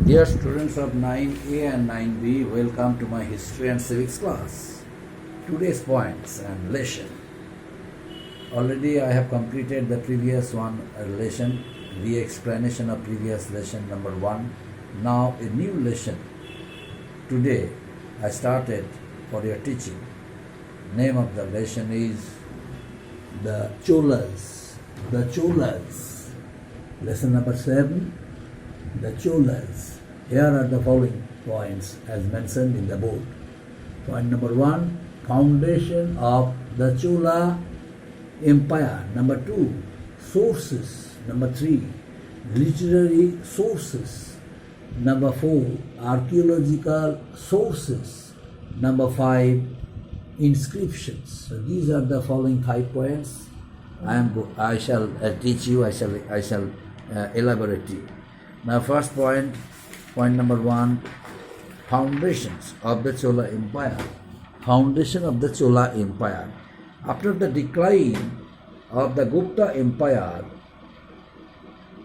Dear students of 9A and 9B, welcome to my history and civics class. Today's points and lesson. Already I have completed the previous one lesson, the explanation of previous lesson number 1. Now a new lesson. Today I started for your teaching. Name of the lesson is the Cholas. The Cholas. Lesson number 7. The Cholas. Here are the following points as mentioned in the board. Point number 1, foundation of the Chola Empire. Number 2, sources. Number 3, literary sources. Number 4, archaeological sources. Number 5, inscriptions. So these are the following 5 points. I shall teach you. I shall elaborate you. Now, first point number 1, foundations of the Chola Empire. Foundation of the Chola Empire. After the decline of the Gupta Empire,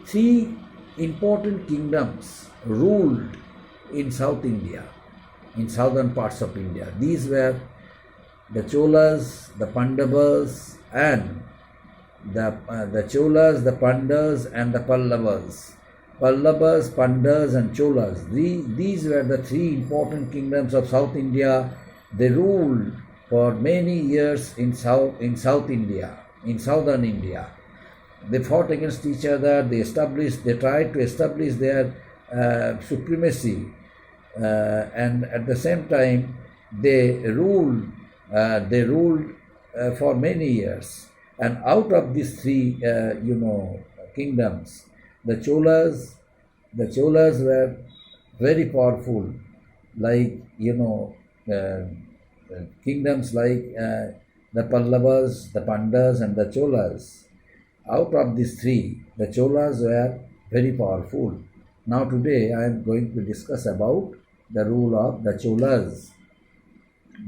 3 important kingdoms ruled in South India, in southern parts of India. These were the Cholas, the Pandavas, and the Cholas, the Pandas, and the Pallavas. Pallavas, Pandas, and Cholas. These were the 3 important kingdoms of South India. They ruled for many years in South India, in southern India. They fought against each other. They tried to establish their supremacy, and at the same time they ruled for many years. And out of these 3 kingdoms, the Cholas were very powerful, like kingdoms like the Pallavas, the Pandas, and the Cholas. Out of these 3, the Cholas were very powerful. Now today I am going to discuss about the rule of the Cholas.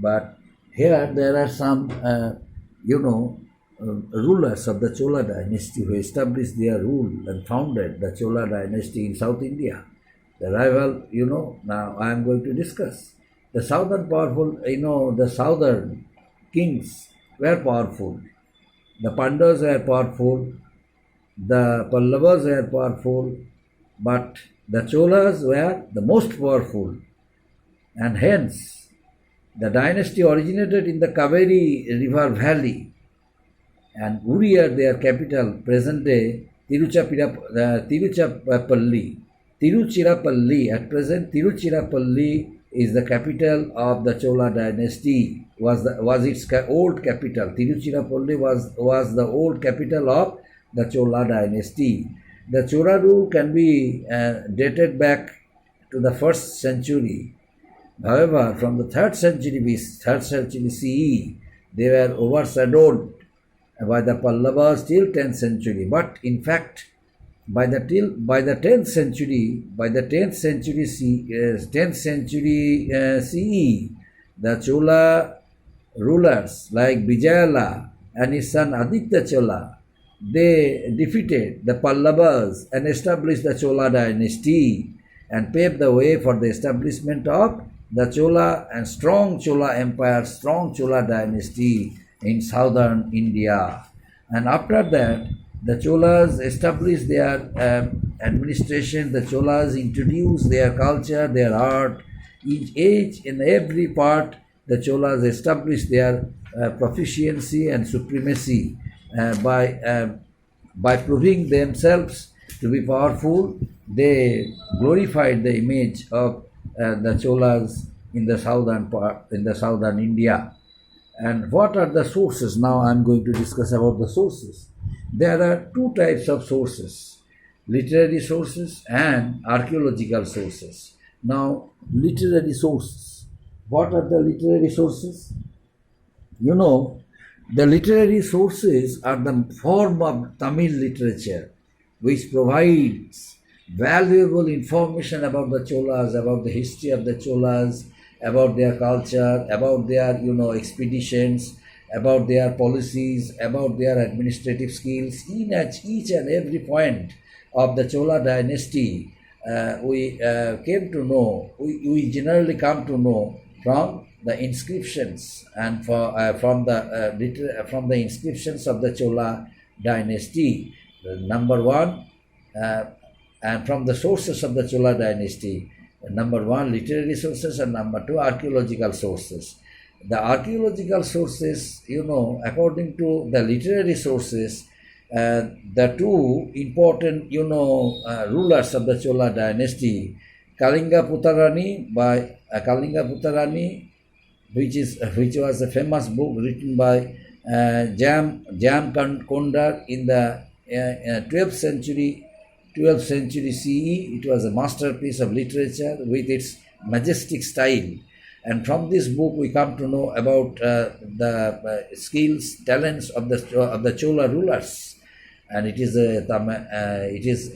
But here there are some rulers of the Chola dynasty who established their rule and founded the Chola dynasty in South India. The rival, now I am going to discuss. The southern kings were powerful. The Pandas were powerful. The Pallavas were powerful. But the Cholas were the most powerful. And hence, the dynasty originated in the Kaveri river valley and reared their capital, present-day Tiruchirappalli. At present, Tiruchirappalli is the capital of the Chola dynasty. Was its old capital. Tiruchirappalli was the old capital of the Chola dynasty. The Chola rule can be dated back to the 1st century. However, from the 3rd century CE, they were overshadowed by the Pallavas till 10th century. But in fact, by the 10th century CE, the Chola rulers like Vijayala and his son Aditya Chola, they defeated the Pallavas and established the Chola dynasty and paved the way for the establishment of the Chola and strong Chola empire, strong Chola dynasty in southern India. And after that, the Cholas established their administration. The Cholas introduced their culture, their art. In every part, the Cholas established their proficiency and supremacy by proving themselves to be powerful. They glorified the image of the Cholas in the southern India. And what are the sources? Now I am going to discuss about the sources. There are 2 types of sources, literary sources and archaeological sources. Now, literary sources. What are the literary sources? The literary sources are the form of Tamil literature which provides valuable information about the Cholas, about the history of the Cholas, about their culture, about their expeditions, about their policies, about their administrative skills. In each and every point of the Chola dynasty, came to know, we generally come to know from the inscriptions and from the inscriptions of the Chola dynasty. Number one, and from the sources of the Chola dynasty. Number one, literary sources, and number two, archaeological sources. The archaeological sources, according to the literary sources, the two important, rulers of the Chola dynasty, Kalinga Putarani by Kalinga Putarani, which was a famous book written by Jam Kondar in the 12th century CE. It was a masterpiece of literature with its majestic style. And from this book, we come to know about the skills, talents of the Chola rulers. And it is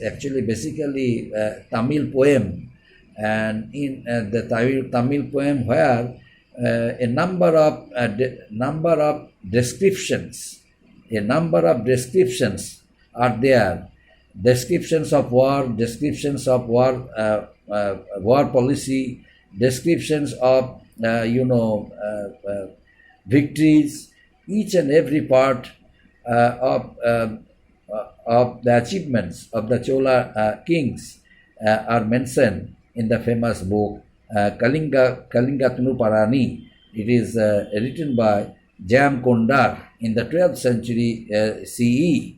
actually basically a Tamil poem. And in the Tamil poem, where a number of descriptions are there. Descriptions of war, descriptions of war policy, descriptions of victories. Each and every part of the achievements of the Chola kings are mentioned in the famous book Kalingatnu Parani. It is written by Jam Kondar in the 12th century CE.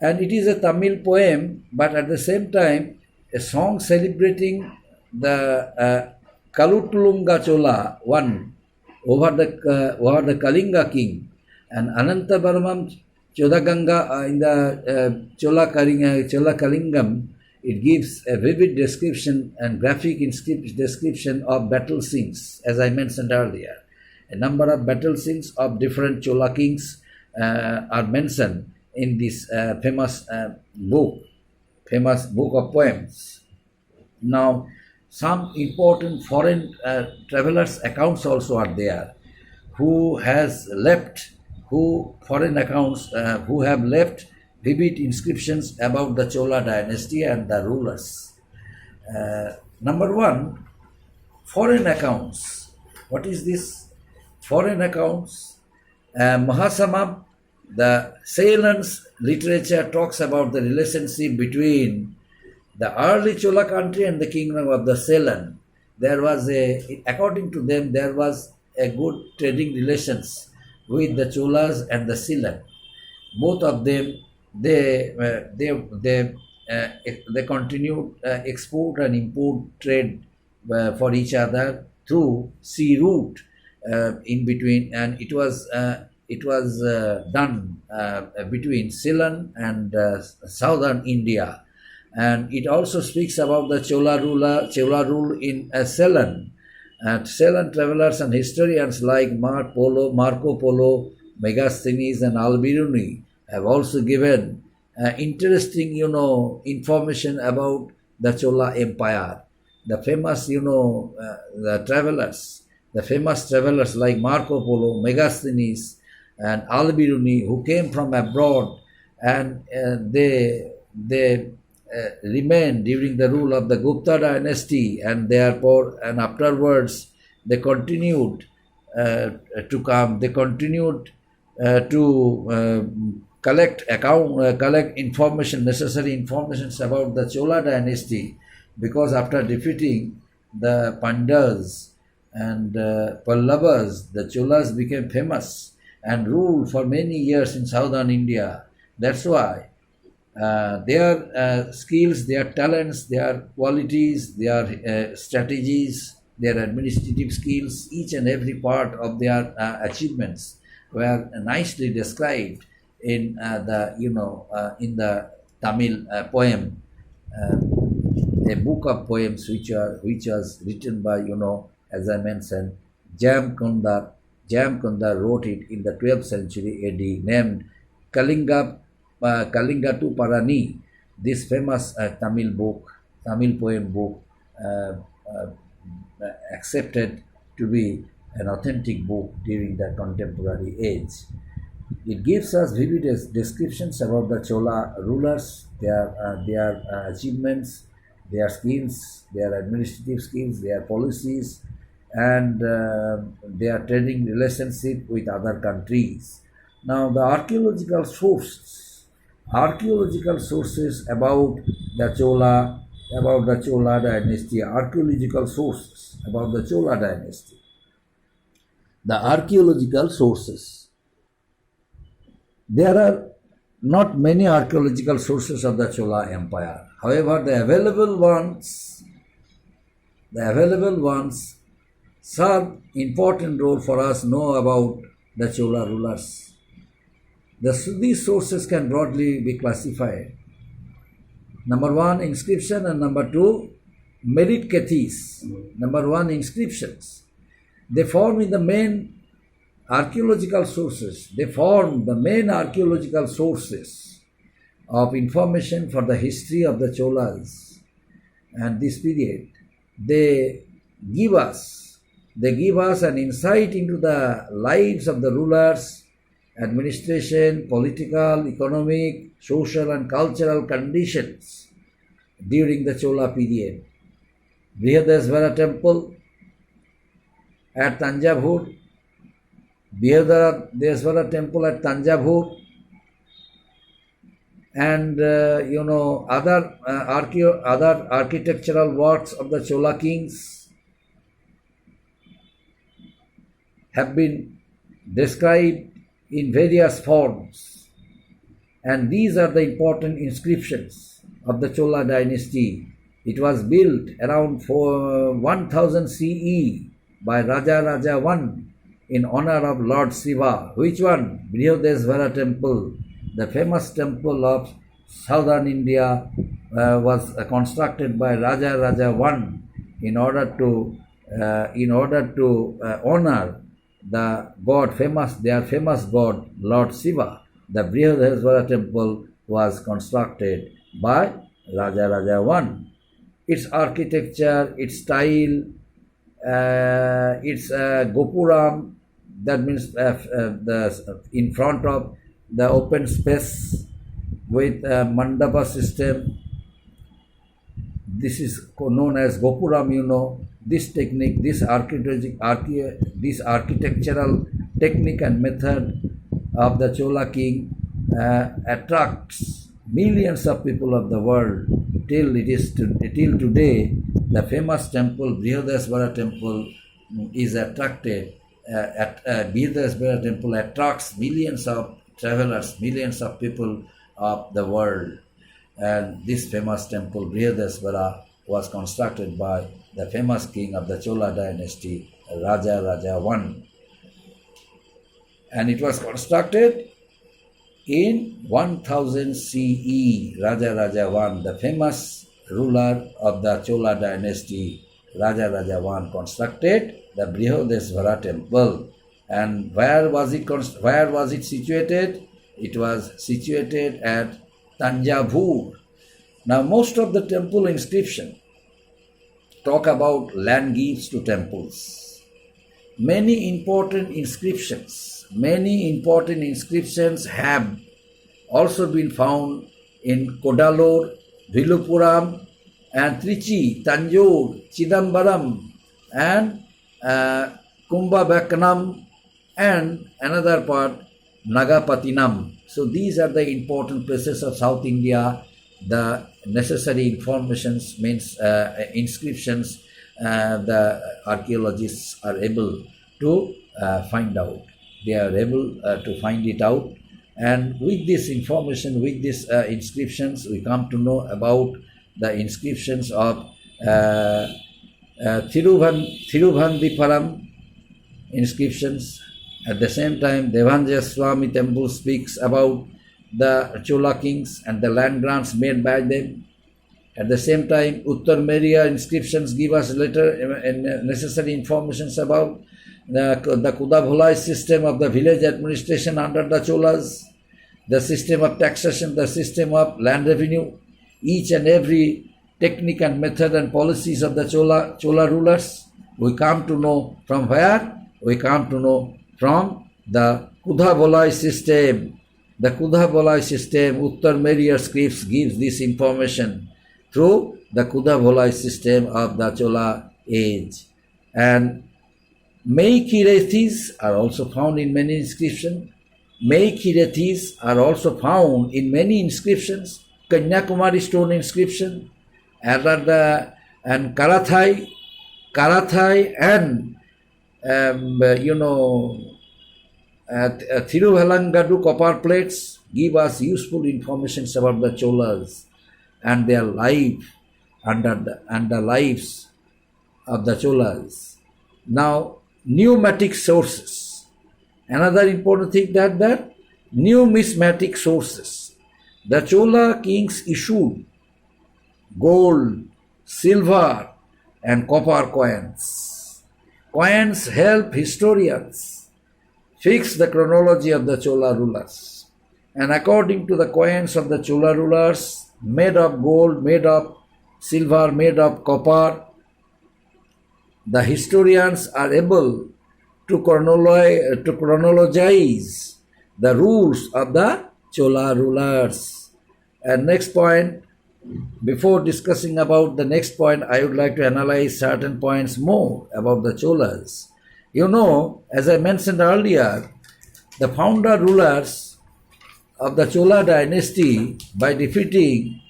And it is a Tamil poem, but at the same time, a song celebrating the Kalutulunga Chola won over the Kalinga king, and Anantavarman Chodaganga in the Chola Kalingam. It gives a vivid description and graphic description of battle scenes, as I mentioned earlier. A number of battle scenes of different Chola kings are mentioned in this famous book of poems. Now, some important foreign travelers' accounts also are there, who have left vivid inscriptions about the Chola dynasty and the rulers. Number one, foreign accounts. What is this? Foreign accounts. Mahasamam, the Ceylon's literature talks about the relationship between the early Chola country and the kingdom of the Ceylon. According to them, there was a good trading relations with the Cholas and the Ceylon. Both of them, they continued export and import trade for each other through sea route in between, and it was done between Ceylon and southern India. And it also speaks about the Chola rule in Ceylon. And Ceylon travelers and historians like Marco Polo, Megasthenes, and Al-Biruni have also given interesting, information about the Chola Empire. The famous, the famous travelers like Marco Polo, Megasthenes, and Al-Biruni, who came from abroad, and they remained during the rule of the Gupta dynasty, and therefore, and afterwards, they continued to come. They continued to collect information, necessary informations about the Chola dynasty, because after defeating the Pandyas and Pallavas, the Cholas became famous and ruled for many years in southern India. That's why their skills, their talents, their qualities, their strategies, their administrative skills, each and every part of their achievements were nicely described in the Tamil poem, a book of poems which was written by, as I mentioned, Jam Kondar. Jam Kondar wrote it in the 12th century AD, named Kalingatu Parani. This famous Tamil poem book, accepted to be an authentic book during the contemporary age. It gives us vivid descriptions about the Chola rulers, their achievements, their skills, their administrative skills, their policies, and their trading relationship with other countries. Now, the archaeological sources about the Chola dynasty, archaeological sources about the Chola dynasty. The archaeological sources. There are not many archaeological sources of the Chola Empire. However, the available ones serve important role for us know about the Chola rulers. These sources can broadly be classified. Number one, inscription, and number two, merit Kethis. Number one, inscriptions. They form in the main archaeological sources. They form the main archaeological sources of information for the history of the Cholas and this period. They give us an insight into the lives of the rulers, administration, political, economic, social and cultural conditions during the Chola period. Brihadeshvara temple at Tanjavur, Brihadeshvara temple at Tanjavur, and other architectural works of the Chola kings have been described in various forms, and these are the important inscriptions of the Chola dynasty. It was built around 1000 CE by Raja I in honor of Lord Shiva. Which one? Brihadeshvara temple, the famous temple of southern India, was constructed by Raja I in order to honor their famous god Lord Shiva. The Brihadeshvara temple was constructed by Raja I. Its architecture, its style, its gopuram, that means in front of the open space with a mandapa system. This is known as gopuram. This technique, this architectural technique and method of the Chola king attracts millions of people of the world. Till today, the famous temple, Brihadeshvara temple, is attracted. Brihadeshvara temple attracts millions of travelers, millions of people of the world. And this famous temple, Brihadeshvara, was constructed by the famous king of the Chola dynasty, Raja I. And it was constructed in 1000 CE. Raja I, the famous ruler of the Chola dynasty, Raja I, constructed the Brihadeshvara temple. And where was it situated? It was situated at Tanjavur. Now, most of the temple inscription talk about land gifts to temples. Many important inscriptions have also been found in Kodalur, Vilupuram, and Trichy, Tanjore, Chidambaram, and Kumbhabakanam, and another part, Nagapatinam. So these are the important places of South India. The necessary informations means inscriptions the archaeologists are able to find out. They are able to find it out, and with this information, with these inscriptions, we come to know about the inscriptions of Thirubhandiparam inscriptions. At the same time, Devanjaya Swami temple speaks about the Chola kings and the land grants made by them. At the same time, Uttar Meria inscriptions give us necessary information about the Kudabholai system of the village administration under the Cholas, the system of taxation, the system of land revenue, each and every technique and method and policies of the Chola rulers. We come to know from where? We come to know from the Kudabholai system. The Kudabholai system, Uttar Meria scripts gives this information through the Kudabholai system of the Chola age. And Meikirethis are also found in many inscriptions. Meikirethis are also found in many inscriptions. Kanyakumari stone inscription, and Karathai and Thiruvalangadu copper plates give us useful information about the Cholas and their life and the lives of the Cholas. Now, numismatic sources. Another important thing that numismatic sources. The Chola kings issued gold, silver, and copper coins. Coins help historians fix the chronology of the Chola rulers. And according to the coins of the Chola rulers, made of gold, made of silver, made of copper, the historians are able to chronologize the rules of the Chola rulers. And next point, before discussing about the next point, I would like to analyze certain points more about the Cholas. As I mentioned earlier, the founder rulers of the Chola dynasty, by defeating,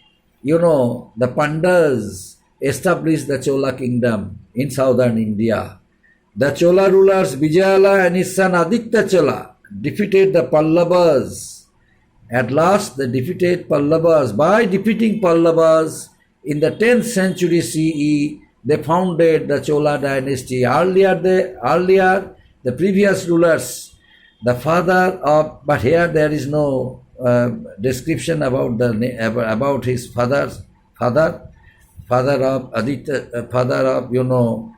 the Pandas, established the Chola kingdom in southern India. The Chola rulers Vijayala and his son Aditya Chola defeated the Pallavas. At last, they defeated Pallavas. By defeating Pallavas in the 10th century CE, they founded the Chola dynasty. Earlier, the previous rulers, the father of, but here there is no description about his father of Aditya, father of Vijayala.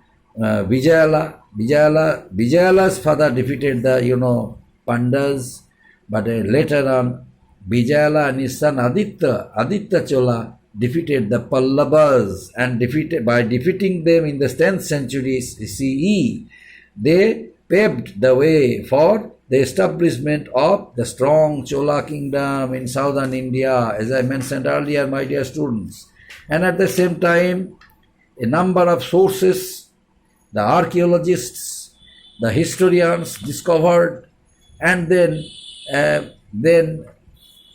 Vijayala's father defeated the Pandas, but later on Vijayala and his son Aditya Chola defeated the Pallavas, and by defeating them in the 10th century CE, they paved the way for the establishment of the strong Chola kingdom in southern India, as I mentioned earlier, my dear students. And at the same time, a number of sources, the archaeologists, the historians discovered, and then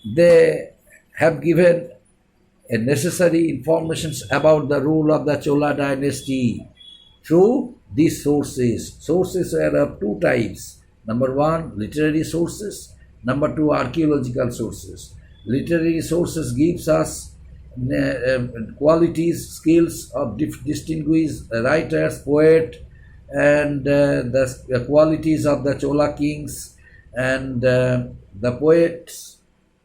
they have given a necessary information about the rule of the Chola dynasty through these sources. Sources are of two types. Number one, literary sources. Number two, archaeological sources. Literary sources gives us qualities, skills of distinguished writers, poet, and the qualities of the Chola kings, and the poets.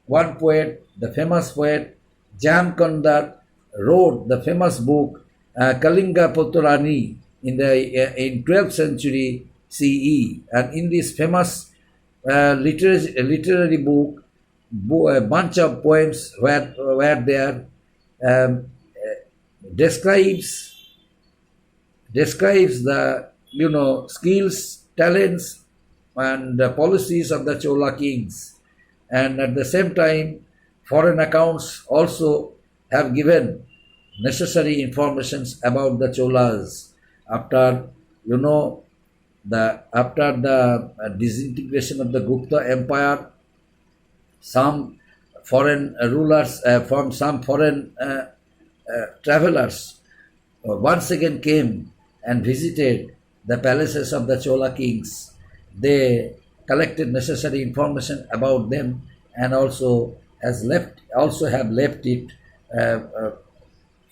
One poet, the famous poet Jamkandar, wrote the famous book Kalinga Potturani in 12th century CE, and in this famous literary book, a bunch of poems were there, describes the skills, talents, and policies of the Chola kings, and at the same time foreign accounts also have given necessary informations about the Cholas. After the disintegration of the Gupta Empire, some foreign rulers from some foreign travelers once again came and visited the palaces of the Chola kings. They collected necessary information about them, and also have left it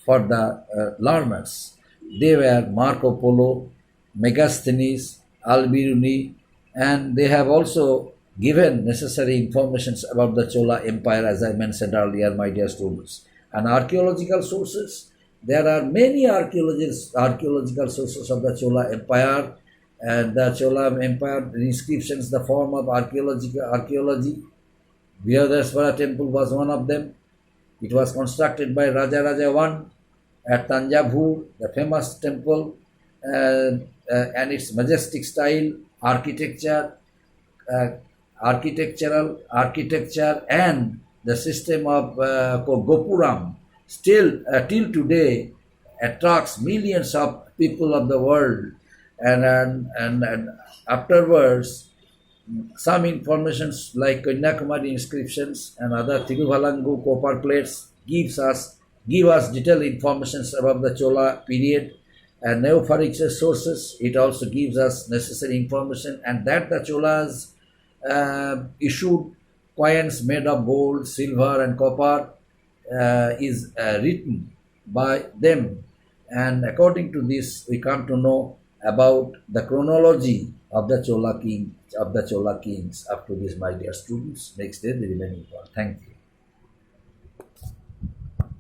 for the learners. They were Marco Polo, Megasthenes, Al-Biruni, and they have also given necessary informations about the Chola Empire, as I mentioned earlier, my dear students. And archaeological sources, there are many archaeological sources of the Chola Empire, and the Chola Empire inscriptions, the form of archaeology. Brihadeshwara temple was one of them. It was constructed by Raja I at Tanjavur, the famous temple, and its majestic style, architecture, and the system of Gopuram, still till today attracts millions of people of the world, and afterwards some informations like Kanyakumari inscriptions and other Tiruvalangu copper plates give us detailed informations about the Chola period, and Neophoric sources. It also gives us necessary information, and that the Cholas issued coins made of gold, silver, and copper is written by them. And according to this, we come to know about the chronology of the Chola kings up to this, my dear students. Next day, the remaining part. Thank you.